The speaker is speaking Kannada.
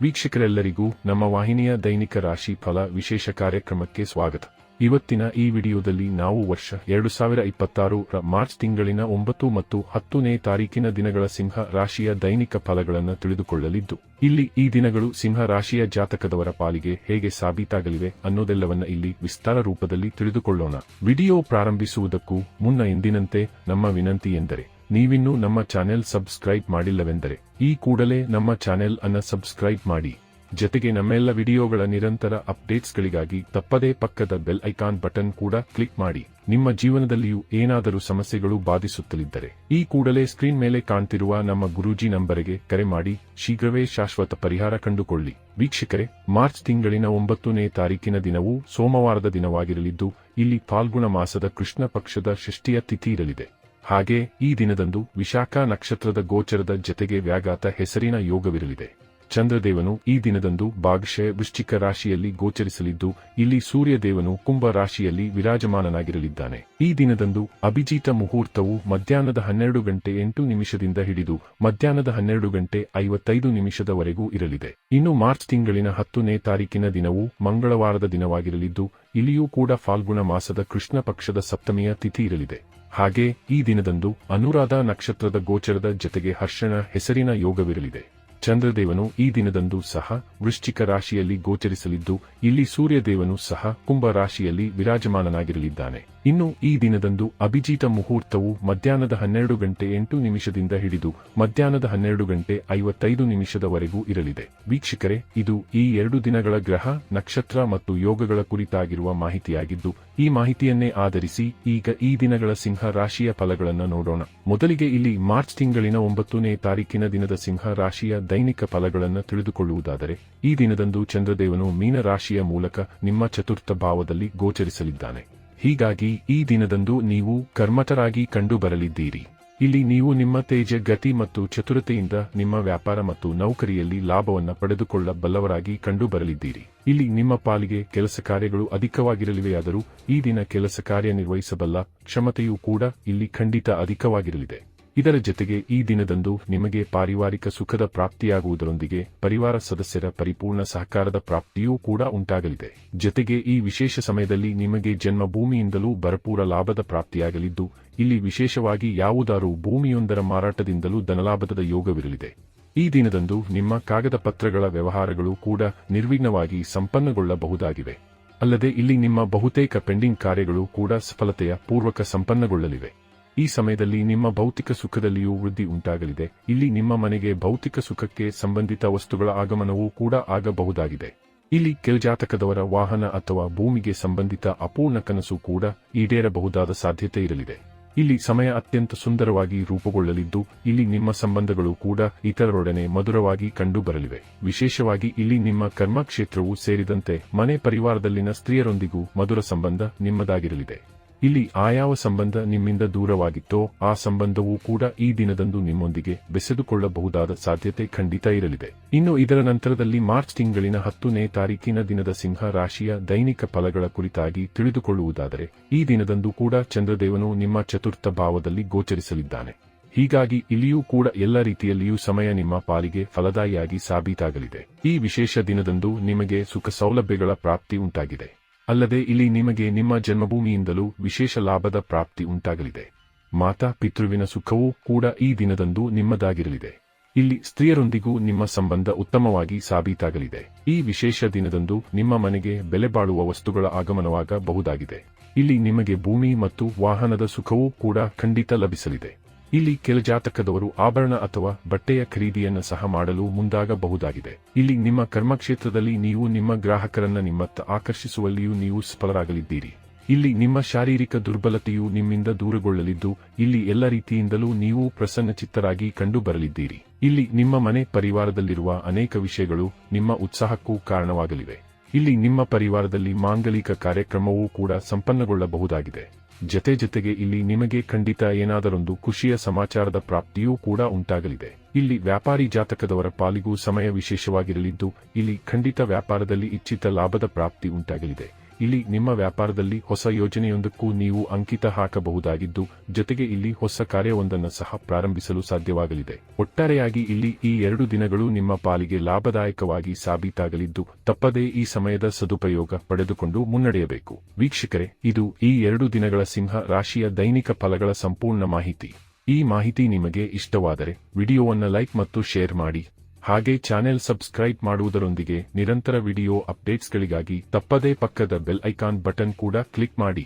ವೀಕ್ಷಕರೆಲ್ಲರಿಗೂ ನಮ್ಮ ವಾಹಿನಿಯ ದೈನಿಕ ರಾಶಿ ಫಲ ವಿಶೇಷ ಕಾರ್ಯಕ್ರಮಕ್ಕೆ ಸ್ವಾಗತ. ಇವತ್ತಿನ ಈ ವಿಡಿಯೋದಲ್ಲಿ ನಾವು ವರ್ಷ 2026 ಮಾರ್ಚ್ ತಿಂಗಳಿನ 9 ಮತ್ತು 10ನೇ ತಾರೀಕಿನ ದಿನಗಳ ಸಿಂಹ ರಾಶಿಯ ದೈನಿಕ ಫಲಗಳನ್ನು ತಿಳಿದುಕೊಳ್ಳಲಿದ್ದು, ಇಲ್ಲಿ ಈ ದಿನಗಳು ಸಿಂಹ ರಾಶಿಯ ಜಾತಕದವರ ಪಾಲಿಗೆ ಹೇಗೆ ಸಾಬೀತಾಗಲಿವೆ ಅನ್ನೋದೆಲ್ಲವನ್ನ ಇಲ್ಲಿ ವಿಸ್ತಾರ ರೂಪದಲ್ಲಿ ತಿಳಿದುಕೊಳ್ಳೋಣ. ವಿಡಿಯೋ ಪ್ರಾರಂಭಿಸುವುದಕ್ಕೂ ಮುನ್ನ ಎಂದಿನಂತೆ ನಮ್ಮ ವಿನಂತಿ ಎಂದರೆ, ನೀವಿನ್ನೂ ನಮ್ಮ ಚಾನೆಲ್ ಸಬ್ಸ್ಕ್ರೈಬ್ ಮಾಡಿಲ್ಲವೆಂದರೆ ಈ ಕೂಡಲೇ ನಮ್ಮ ಚಾನೆಲ್ ಅನ್ನು ಸಬ್ಸ್ಕ್ರೈಬ್ ಮಾಡಿ. ಜೊತೆಗೆ ನಮ್ಮೆಲ್ಲ ವಿಡಿಯೋಗಳ ನಿರಂತರ ಅಪ್ಡೇಟ್ಸ್ಗಳಿಗಾಗಿ ತಪ್ಪದೇ ಪಕ್ಕದ ಬೆಲ್ ಐಕಾನ್ ಬಟನ್ ಕೂಡ ಕ್ಲಿಕ್ ಮಾಡಿ. ನಿಮ್ಮ ಜೀವನದಲ್ಲಿಯೂ ಏನಾದರೂ ಸಮಸ್ಯೆಗಳು ಬಾಧಿಸುತ್ತಲಿದ್ದರೆ ಈ ಕೂಡಲೇ ಸ್ಕ್ರೀನ್ ಮೇಲೆ ಕಾಣ್ತಿರುವ ನಮ್ಮ ಗುರೂಜಿ ನಂಬರಿಗೆ ಕರೆ ಮಾಡಿ ಶೀಘ್ರವೇ ಶಾಶ್ವತ ಪರಿಹಾರ ಕಂಡುಕೊಳ್ಳಿ. ವೀಕ್ಷಕರೇ, ಮಾರ್ಚ್ ತಿಂಗಳಿನ 9ನೇ ತಾರೀಕಿನ ದಿನವೂ ಸೋಮವಾರದ ದಿನವಾಗಿರಲಿದ್ದು, ಇಲ್ಲಿ ಫಾಲ್ಗುಣ ಮಾಸದ ಕೃಷ್ಣ ಪಕ್ಷದ ಷಷ್ಠಿಯ ತಿಥಿ ಇರಲಿದೆ. ಹಾಗೆ ಈ ದಿನದಂದು ವಿಶಾಖ ನಕ್ಷತ್ರದ ಗೋಚರದ ಜತೆಗೆ ವ್ಯಾಘಾತ ಹೆಸರಿನ ಯೋಗವಿರಲಿದೆ. ಚಂದ್ರದೇವನು ಈ ದಿನದಂದು ಭಾಗಶಃ ವೃಶ್ಚಿಕ ರಾಶಿಯಲ್ಲಿ ಗೋಚರಿಸಲಿದ್ದು, ಇಲ್ಲಿ ಸೂರ್ಯದೇವನು ಕುಂಭ ರಾಶಿಯಲ್ಲಿ ವಿರಾಜಮಾನನಾಗಿರಲಿದ್ದಾನೆ. ಈ ದಿನದಂದು ಅಭಿಜಿತ ಮುಹೂರ್ತವು ಮಧ್ಯಾಹ್ನದ 12:08 ಹಿಡಿದು ಮಧ್ಯಾಹ್ನದ 12:55 ಇರಲಿದೆ. ಇನ್ನು ಮಾರ್ಚ್ ತಿಂಗಳಿನ 10ನೇ ತಾರೀಕಿನ ದಿನವು ಮಂಗಳವಾರದ ದಿನವಾಗಿರಲಿದ್ದು, ಇಲ್ಲಿಯೂ ಕೂಡ ಫಾಲ್ಗುಣ ಮಾಸದ ಕೃಷ್ಣ ಪಕ್ಷದ ಸಪ್ತಮಿಯ ತಿಥಿ ಇರಲಿದೆ. ಹಾಗೆ ಈ ದಿನದಂದು ಅನುರಾಧ ನಕ್ಷತ್ರದ ಗೋಚರದ ಜತೆಗೆ ಹರ್ಷಣ ಹೆಸರಿನ ಯೋಗವಿರಲಿದೆ. ಚಂದ್ರದೇವನು ಈ ದಿನದಂದು ಸಹ ವೃಶ್ಚಿಕ ರಾಶಿಯಲ್ಲಿ ಗೋಚರಿಸಲಿದ್ದು, ಇಲ್ಲಿ ಸೂರ್ಯದೇವನು ಸಹ ಕುಂಭ ರಾಶಿಯಲ್ಲಿ ವಿರಾಜಮಾನನಾಗಿರಲಿದ್ದಾನೆ. ಇನ್ನು ಈ ದಿನದಂದು ಅಭಿಜಿತ ಮುಹೂರ್ತವು ಮಧ್ಯಾಹ್ನದ 12:08 ಹಿಡಿದು ಮಧ್ಯಾಹ್ನದ 12:55 ಇರಲಿದೆ. ವೀಕ್ಷಕರೇ, ಇದು ಈ 2 ದಿನಗಳ ಗ್ರಹ, ನಕ್ಷತ್ರ ಮತ್ತು ಯೋಗಗಳ ಕುರಿತಾಗಿರುವ ಮಾಹಿತಿಯಾಗಿದ್ದು, ಈ ಮಾಹಿತಿಯನ್ನೇ ಆಧರಿಸಿ ಈಗ ಈ ದಿನಗಳ ಸಿಂಹ ರಾಶಿಯ ಫಲಗಳನ್ನು ನೋಡೋಣ. ಮೊದಲಿಗೆ ಇಲ್ಲಿ ಮಾರ್ಚ್ ತಿಂಗಳಿನ 9ನೇ ತಾರೀಕಿನ ದಿನದ ಸಿಂಹ ರಾಶಿಯ ದೈನಿಕ ಫಲಗಳನ್ನು ತಿಳಿದುಕೊಳ್ಳುವುದಾದರೆ, ಈ ದಿನದಂದು ಚಂದ್ರದೇವನು ಮೀನ ರಾಶಿಯ ಮೂಲಕ ನಿಮ್ಮ ಚತುರ್ಥ ಭಾವದಲ್ಲಿ ಗೋಚರಿಸಲಿದ್ದಾನೆ. ಹೀಗಾಗಿ ಈ ದಿನದಂದು ನೀವು ಕರ್ಮಠರಾಗಿ ಕಂಡುಬರಲಿದ್ದೀರಿ. ಇಲ್ಲಿ ನೀವು ನಿಮ್ಮ ತೇಜ, ಗತಿ ಮತ್ತು ಚತುರತೆಯಿಂದ ನಿಮ್ಮ ವ್ಯಾಪಾರ ಮತ್ತು ನೌಕರಿಯಲ್ಲಿ ಲಾಭವನ್ನು ಪಡೆದುಕೊಳ್ಳಬಲ್ಲವರಾಗಿ ಕಂಡುಬರಲಿದ್ದೀರಿ. ಇಲ್ಲಿ ನಿಮ್ಮ ಪಾಲಿಗೆ ಕೆಲಸ ಕಾರ್ಯಗಳು ಅಧಿಕವಾಗಿರಲಿವೆಯಾದರೂ ಈ ದಿನ ಕೆಲಸ ಕಾರ್ಯ ನಿರ್ವಹಿಸಬಲ್ಲ ಕ್ಷಮತೆಯೂ ಕೂಡ ಇಲ್ಲಿ ಖಂಡಿತ ಅಧಿಕವಾಗಿರಲಿದೆ. ಇದರ ಜತೆಗೆ ಈ ದಿನದಂದು ನಿಮಗೆ ಪಾರಿವಾರಿಕ ಸುಖದ ಪ್ರಾಪ್ತಿಯಾಗುವುದರೊಂದಿಗೆ ಪರಿವಾರ ಸದಸ್ಯರ ಪರಿಪೂರ್ಣ ಸಹಕಾರದ ಪ್ರಾಪ್ತಿಯೂ ಕೂಡ ಉಂಟಾಗಲಿದೆ. ಜತೆಗೆ ಈ ವಿಶೇಷ ಸಮಯದಲ್ಲಿ ನಿಮಗೆ ಜನ್ಮಭೂಮಿಯಿಂದಲೂ ಭರಪೂರ ಲಾಭದ ಪ್ರಾಪ್ತಿಯಾಗಲಿದ್ದು, ಇಲ್ಲಿ ವಿಶೇಷವಾಗಿ ಯಾವುದಾರೂ ಭೂಮಿಯೊಂದರ ಮಾರಾಟದಿಂದಲೂ ಧನಲಾಭದ ಯೋಗವಿರಲಿದೆ. ಈ ದಿನದಂದು ನಿಮ್ಮ ಕಾಗದ ಪತ್ರಗಳ ವ್ಯವಹಾರಗಳು ಕೂಡ ನಿರ್ವಿಘ್ನವಾಗಿ ಸಂಪನ್ನಗೊಳ್ಳಬಹುದಾಗಿವೆ. ಅಲ್ಲದೆ ಇಲ್ಲಿ ನಿಮ್ಮ ಬಹುತೇಕ ಪೆಂಡಿಂಗ್ ಕಾರ್ಯಗಳು ಕೂಡ ಸಫಲತೆಯ ಪೂರ್ವಕ ಸಂಪನ್ನಗೊಳ್ಳಲಿವೆ. ಈ ಸಮಯದಲ್ಲಿ ನಿಮ್ಮ ಭೌತಿಕ ಸುಖದಲ್ಲಿಯೂ ವೃದ್ಧಿ ಉಂಟಾಗಲಿದೆ. ಇಲ್ಲಿ ನಿಮ್ಮ ಮನೆಗೆ ಭೌತಿಕ ಸುಖಕ್ಕೆ ಸಂಬಂಧಿತ ವಸ್ತುಗಳ ಆಗಮನವೂ ಕೂಡ ಆಗಬಹುದಾಗಿದೆ. ಇಲ್ಲಿ ಕೆಳಜಾತಕದವರ ವಾಹನ ಅಥವಾ ಭೂಮಿಗೆ ಸಂಬಂಧಿತ ಅಪೂರ್ಣ ಕನಸು ಕೂಡ ಈಡೇರಬಹುದಾದ ಸಾಧ್ಯತೆ ಇರಲಿದೆ. ಇಲ್ಲಿ ಸಮಯ ಅತ್ಯಂತ ಸುಂದರವಾಗಿ ರೂಪುಗೊಳ್ಳಲಿದ್ದು, ಇಲ್ಲಿ ನಿಮ್ಮ ಸಂಬಂಧಗಳು ಕೂಡ ಇತರರೊಡನೆ ಮಧುರವಾಗಿ ಕಂಡುಬರಲಿವೆ. ವಿಶೇಷವಾಗಿ ಇಲ್ಲಿ ನಿಮ್ಮ ಕರ್ಮಕ್ಷೇತ್ರವೂ ಸೇರಿದಂತೆ ಮನೆ ಪರಿವಾರದಲ್ಲಿನ ಸ್ತ್ರೀಯರೊಂದಿಗೂ ಮಧುರ ಸಂಬಂಧ ನಿಮ್ಮದಾಗಿರಲಿದೆ. ಇಲ್ಲಿ ಆಯಾವ ಸಂಬಂಧ ನಿಮ್ಮಿಂದ ದೂರವಾಗಿತ್ತೋ ಆ ಸಂಬಂಧವೂ ಕೂಡ ಈ ದಿನದಂದು ನಿಮ್ಮೊಂದಿಗೆ ಬೆಸೆದುಕೊಳ್ಳಬಹುದಾದ ಸಾಧ್ಯತೆ ಖಂಡಿತ ಇರಲಿದೆ. ಇನ್ನು ಇದರ ನಂತರದಲ್ಲಿ ಮಾರ್ಚ್ ತಿಂಗಳಿನ 10ನೇ ತಾರೀಕಿನ ದಿನದ ಸಿಂಹ ರಾಶಿಯ ದೈನಿಕ ಫಲಗಳ ಕುರಿತಾಗಿ ತಿಳಿದುಕೊಳ್ಳುವುದಾದರೆ, ಈ ದಿನದಂದು ಕೂಡ ಚಂದ್ರದೇವನು ನಿಮ್ಮ ಚತುರ್ಥ ಭಾವದಲ್ಲಿ ಗೋಚರಿಸಲಿದ್ದಾನೆ. ಹೀಗಾಗಿ ಇಲ್ಲಿಯೂ ಕೂಡ ಎಲ್ಲ ರೀತಿಯಲ್ಲಿಯೂ ಸಮಯ ನಿಮ್ಮ ಪಾಲಿಗೆ ಫಲದಾಯಿಯಾಗಿ ಸಾಬೀತಾಗಲಿದೆ. ಈ ವಿಶೇಷ ದಿನದಂದು ನಿಮಗೆ ಸುಖ ಸೌಲಭ್ಯಗಳ ಪ್ರಾಪ್ತಿ ಉಂಟಾಗಿದೆ. ಅಲ್ಲದೆ ಇಲ್ಲಿ ನಿಮಗೆ ನಿಮ್ಮ ಜನ್ಮಭೂಮಿಯಿಂದಲೂ ವಿಶೇಷ ಲಾಭದ ಪ್ರಾಪ್ತಿ ಉಂಟಾಗಲಿದೆ. ಮಾತಾ ಪಿತೃವಿನ ಸುಖವೂ ಕೂಡ ಈ ದಿನದಂದು ನಿಮ್ಮದಾಗಿರಲಿದೆ. ಇಲ್ಲಿ ಸ್ತ್ರೀಯರೊಂದಿಗೂ ನಿಮ್ಮ ಸಂಬಂಧ ಉತ್ತಮವಾಗಿ ಸಾಬೀತಾಗಲಿದೆ. ಈ ವಿಶೇಷ ದಿನದಂದು ನಿಮ್ಮ ಮನೆಗೆ ಬೆಲೆ ಬಾಳುವ ವಸ್ತುಗಳ ಆಗಮನವಾಗಬಹುದಾಗಿದೆ. ಇಲ್ಲಿ ನಿಮಗೆ ಭೂಮಿ ಮತ್ತು ವಾಹನದ ಸುಖವೂ ಕೂಡ ಖಂಡಿತ ಲಭಿಸಲಿದೆ. ಇಲ್ಲಿ ಕೆಳಜಾತಕದವರು ಆಭರಣ ಅಥವಾ ಬಟ್ಟೆಯ ಖರೀದಿಯನ್ನು ಸಹ ಮಾಡಲು ಮುಂದಾಗಬಹುದಾಗಿದೆ. ಇಲ್ಲಿ ನಿಮ್ಮ ಕರ್ಮಕ್ಷೇತ್ರದಲ್ಲಿ ನೀವು ನಿಮ್ಮ ಗ್ರಾಹಕರನ್ನ ನಿಮ್ಮತ್ತ ಆಕರ್ಷಿಸುವಲ್ಲಿಯೂ ನೀವು ಸಫಲರಾಗಲಿದ್ದೀರಿ. ಇಲ್ಲಿ ನಿಮ್ಮ ಶಾರೀರಿಕ ದುರ್ಬಲತೆಯು ನಿಮ್ಮಿಂದ ದೂರಗೊಳ್ಳಲಿದ್ದು, ಇಲ್ಲಿ ಎಲ್ಲ ರೀತಿಯಿಂದಲೂ ನೀವು ಪ್ರಸನ್ನಚಿತ್ತರಾಗಿ ಕಂಡುಬರಲಿದ್ದೀರಿ. ಇಲ್ಲಿ ನಿಮ್ಮ ಮನೆ ಪರಿವಾರದಲ್ಲಿರುವ ಅನೇಕ ವಿಷಯಗಳು ನಿಮ್ಮ ಉತ್ಸಾಹಕ್ಕೂ ಕಾರಣವಾಗಲಿವೆ. ಇಲ್ಲಿ ನಿಮ್ಮ ಪರಿವಾರದಲ್ಲಿ ಮಾಂಗಲಿಕ ಕಾರ್ಯಕ್ರಮವೂ ಕೂಡ ಸಂಪನ್ನಗೊಳ್ಳಬಹುದಾಗಿದೆ. ಜತೆಗೆ ಇಲ್ಲಿ ನಿಮಗೆ ಖಂಡಿತ ಏನಾದರೊಂದು ಖುಷಿಯ ಸಮಾಚಾರದ ಪ್ರಾಪ್ತಿಯೂ ಕೂಡ ಉಂಟಾಗಲಿದೆ. ಇಲ್ಲಿ ವ್ಯಾಪಾರಿ ಜಾತಕದವರ ಪಾಲಿಗೂ ಸಮಯ ವಿಶೇಷವಾಗಿರಲಿದ್ದು, ಇಲ್ಲಿ ಖಂಡಿತ ವ್ಯಾಪಾರದಲ್ಲಿ ಇಚ್ಛಿತ ಲಾಭದ ಪ್ರಾಪ್ತಿ ಉಂಟಾಗಲಿದೆ. ಇಲ್ಲಿ ನಿಮ್ಮ ವ್ಯಾಪಾರದಲ್ಲಿ ಹೊಸ ಯೋಜನೆಯೊಂದಕ್ಕೂ ನೀವು ಅಂಕಿತ ಹಾಕಬಹುದಾಗಿದ್ದು, ಜೊತೆಗೆ ಇಲ್ಲಿ ಹೊಸ ಕಾರ್ಯವೊಂದನ್ನು ಸಹ ಪ್ರಾರಂಭಿಸಲು ಸಾಧ್ಯವಾಗಲಿದೆ. ಒಟ್ಟಾರೆಯಾಗಿ ಇಲ್ಲಿ ಈ 2 ದಿನಗಳು ನಿಮ್ಮ ಪಾಲಿಗೆ ಲಾಭದಾಯಕವಾಗಿ ಸಾಬೀತಾಗಲಿದ್ದು, ತಪ್ಪದೇ ಈ ಸಮಯದ ಸದುಪಯೋಗ ಪಡೆದುಕೊಂಡು ಮುನ್ನಡೆಯಬೇಕು. ವೀಕ್ಷಕರೇ, ಇದು ಈ 2 ದಿನಗಳ ಸಿಂಹ ರಾಶಿಯ ದೈನಿಕ ಫಲಗಳ ಸಂಪೂರ್ಣ ಮಾಹಿತಿ. ಈ ಮಾಹಿತಿ ನಿಮಗೆ ಇಷ್ಟವಾದರೆ ವಿಡಿಯೋವನ್ನು ಲೈಕ್ ಮತ್ತು ಶೇರ್ ಮಾಡಿ. ಹಾಗೆ ಚಾನೆಲ್ ಸಬ್ಸ್ಕ್ರೈಬ್ ಮಾಡುವುದರೊಂದಿಗೆ ನಿರಂತರ ವಿಡಿಯೋ ಅಪ್ಡೇಟ್ಸ್ಗಳಿಗಾಗಿ ತಪ್ಪದೇ ಪಕ್ಕದ ಬೆಲ್ ಐಕಾನ್ ಬಟನ್ ಕೂಡ ಕ್ಲಿಕ್ ಮಾಡಿ.